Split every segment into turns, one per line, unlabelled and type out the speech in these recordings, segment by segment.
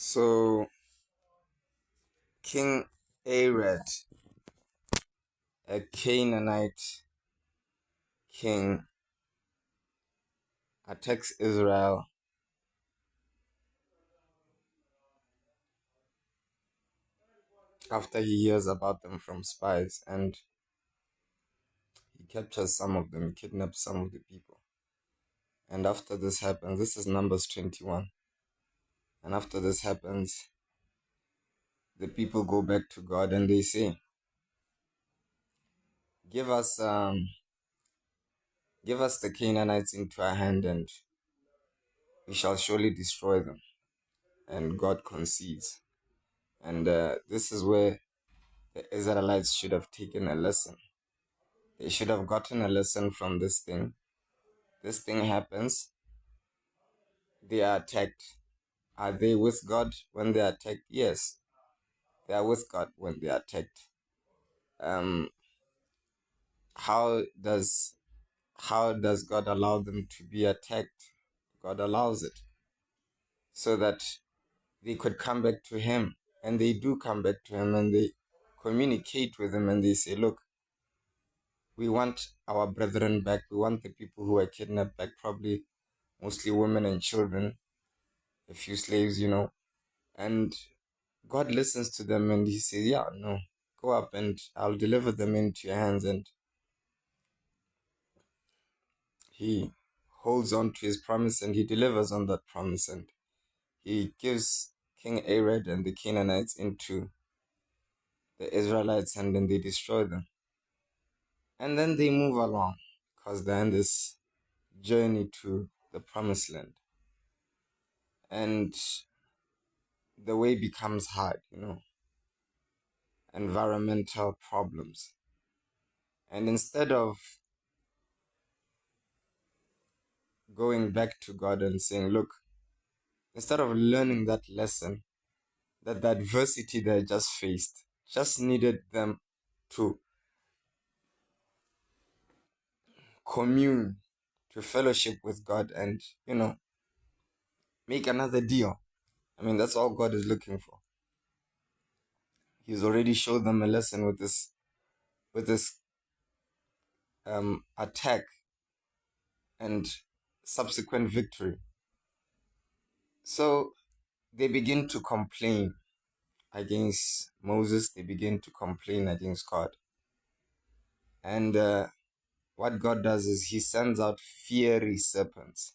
So King Arad, a Canaanite king, attacks Israel after he hears about them from spies, and he captures some of them, kidnaps some of the people. And after this happens, this is Numbers 21. And after this happens, the people go back to God and they say, "Give us, give us the Canaanites into our hand, and we shall surely destroy them." And God concedes. And this is where the Israelites should have taken a lesson. They should have gotten a lesson from this thing. This thing happens, they are attacked. Are they with God when they are attacked? Yes, they are with God when they are attacked. Um, how does how does God allow them to be attacked? God allows it so that they could come back to Him, and they do come back to Him, and they communicate with Him, and they say, "Look, we want our brethren back. We want the people who were kidnapped back, probably mostly women and children, a few slaves. And God listens to them and He says, "Yeah, no, go up and I'll deliver them into your hands." And He holds on to His promise and He delivers on that promise. And He gives King Arad and the Canaanites into the Israelites, and then they destroy them. And then they move along because they're in this journey to the promised land. And the way becomes hard, environmental problems. And instead of going back to God and saying, "Look," instead of learning that lesson, that the adversity they just faced just needed them to commune, to fellowship with God and make another deal. I mean, that's all God is looking for. He's already showed them a lesson with this attack and subsequent victory. So they begin to complain against Moses, they begin to complain against God. And what God does is He sends out fiery serpents.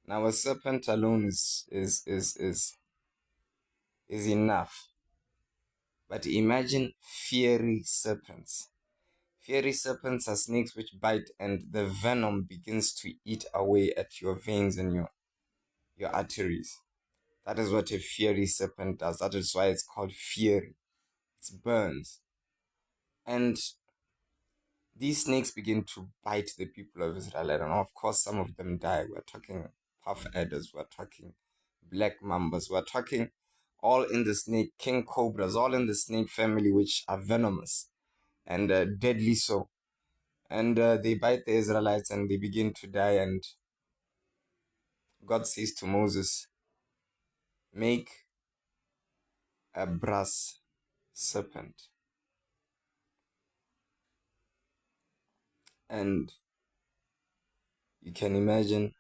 Now a serpent alone is enough. But imagine fiery serpents. Fiery serpents are snakes which bite, and the venom begins to eat away at your veins and your arteries. That is what a fiery serpent does. That is why it's called fiery. It burns. And these snakes begin to bite the people of Israel. And of course, some of them die. We're talking puff adders, we're talking black mambas, we're talking all in the snake, king cobras, all in the snake family, which are venomous and deadly so. And they bite the Israelites and they begin to die. And God says to Moses, "Make a brass serpent." And you can imagine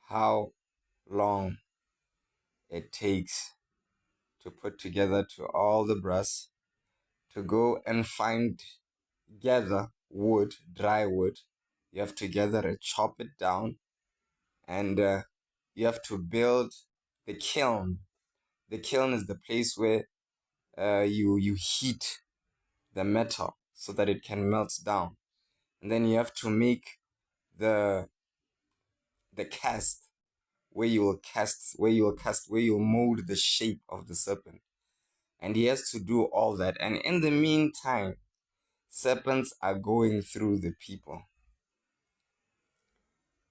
how long it takes to put together to all the brass, to go and gather wood, dry wood. You have to gather it, chop it down, and you have to build the kiln. The kiln is the place where you heat the metal so that it can melt down. And then you have to make the cast where you will mold the shape of the serpent. And he has to do all that. And in the meantime, serpents are going through the people.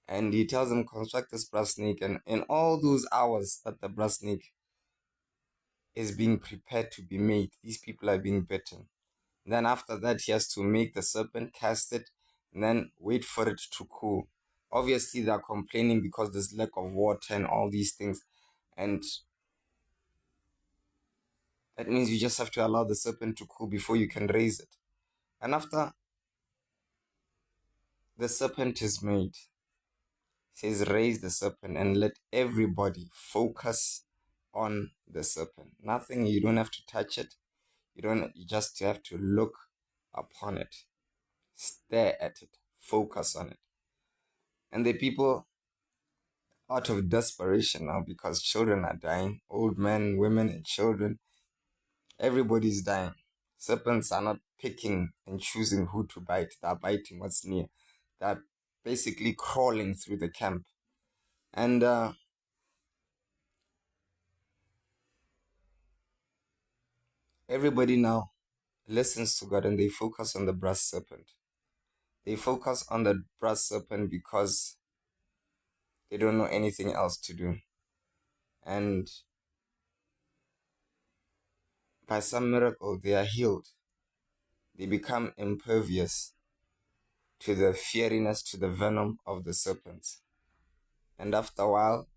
And he tells them, "Construct this brass snake." And in all those hours that the brass snake is being prepared to be made, these people are being bitten. Then after that, he has to make the serpent, cast it, and then wait for it to cool. Obviously, they're complaining because there's lack of water and all these things. And that means you just have to allow the serpent to cool before you can raise it. And after the serpent is made, it says, raise the serpent and let everybody focus on the serpent. Nothing, you don't have to touch it. You just have to look upon it, stare at it, focus on it. And the people, out of desperation now, because children are dying, old men, women, and children, everybody's dying. Serpents are not picking and choosing who to bite. They're biting what's near. They're basically crawling through the camp. And everybody now listens to God and they focus on the brass serpent. They focus on the brass serpent because they don't know anything else to do. And by some miracle, they are healed. They become impervious to the fieriness, to the venom of the serpents. And after a while,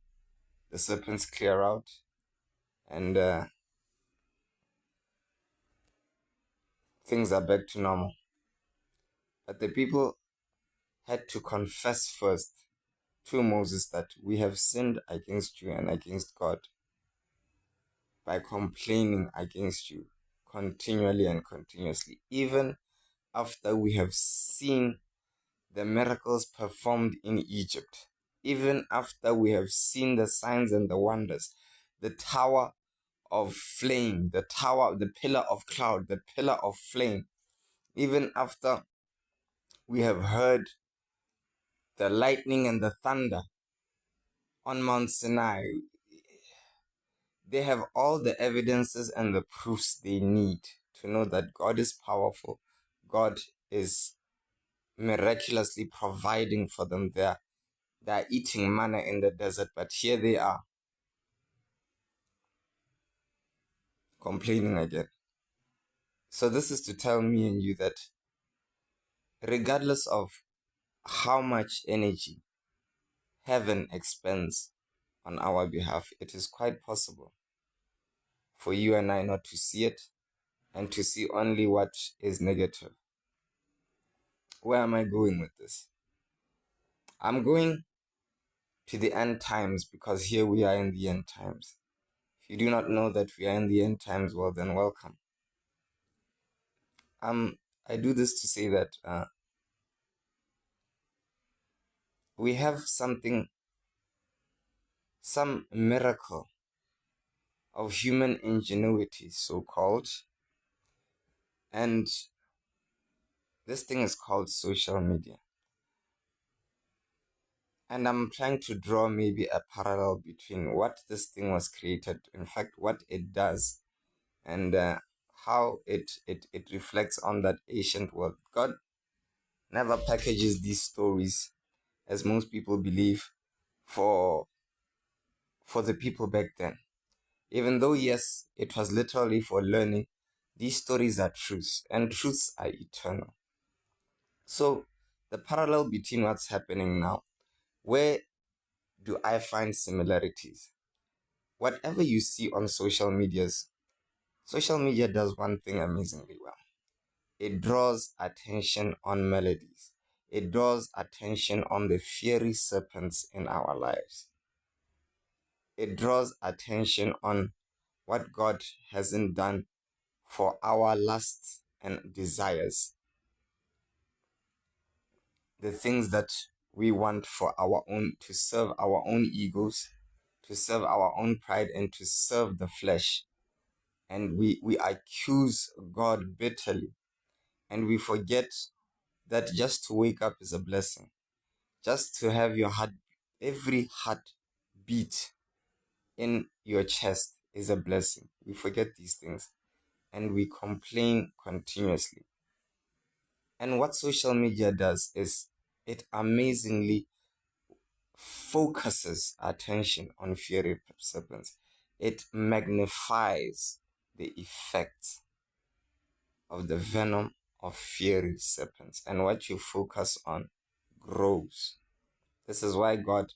the serpents clear out and things are back to normal. But the people had to confess first to Moses that we have sinned against you and against God by complaining against you continually and continuously, even after we have seen the miracles performed in Egypt, even after we have seen the signs and the wonders, the tower of flame, the pillar of cloud, the pillar of flame, even after we have heard the lightning and the thunder on Mount Sinai. They have all the evidences and the proofs they need to know that God is powerful. God is miraculously providing for them. They're eating manna in the desert, but here they are complaining again. So this is to tell me and you that regardless of how much energy heaven expends on our behalf, it is quite possible for you and I not to see it and to see only what is negative. Where am I going with this? I'm going to the end times because here we are in the end times. If you do not know that we are in the end times, well then welcome. I do this to say that we have something, some miracle of human ingenuity, so called, and this thing is called social media. And I'm trying to draw maybe a parallel between what this thing was created, in fact, what it does, and how it reflects on that ancient world. God never packages these stories, as most people believe, for the people back then. Even though, yes, it was literally for learning, these stories are truths, and truths are eternal. So, the parallel between what's happening now, where do I find similarities? Whatever you see on social media does one thing amazingly well. It draws attention on melodies. It draws attention on the fiery serpents in our lives. It draws attention on what God hasn't done for our lusts and desires. The things that we want for our own, to serve our own egos, to serve our own pride, and to serve the flesh. And we accuse God bitterly. And we forget that just to wake up is a blessing. Just to have your heart, every heart beat in your chest is a blessing. We forget these things and we complain continuously. And what social media does is it amazingly focuses attention on fiery serpents. It magnifies the effects of the venom of fiery serpents. And what you focus on grows. This is why God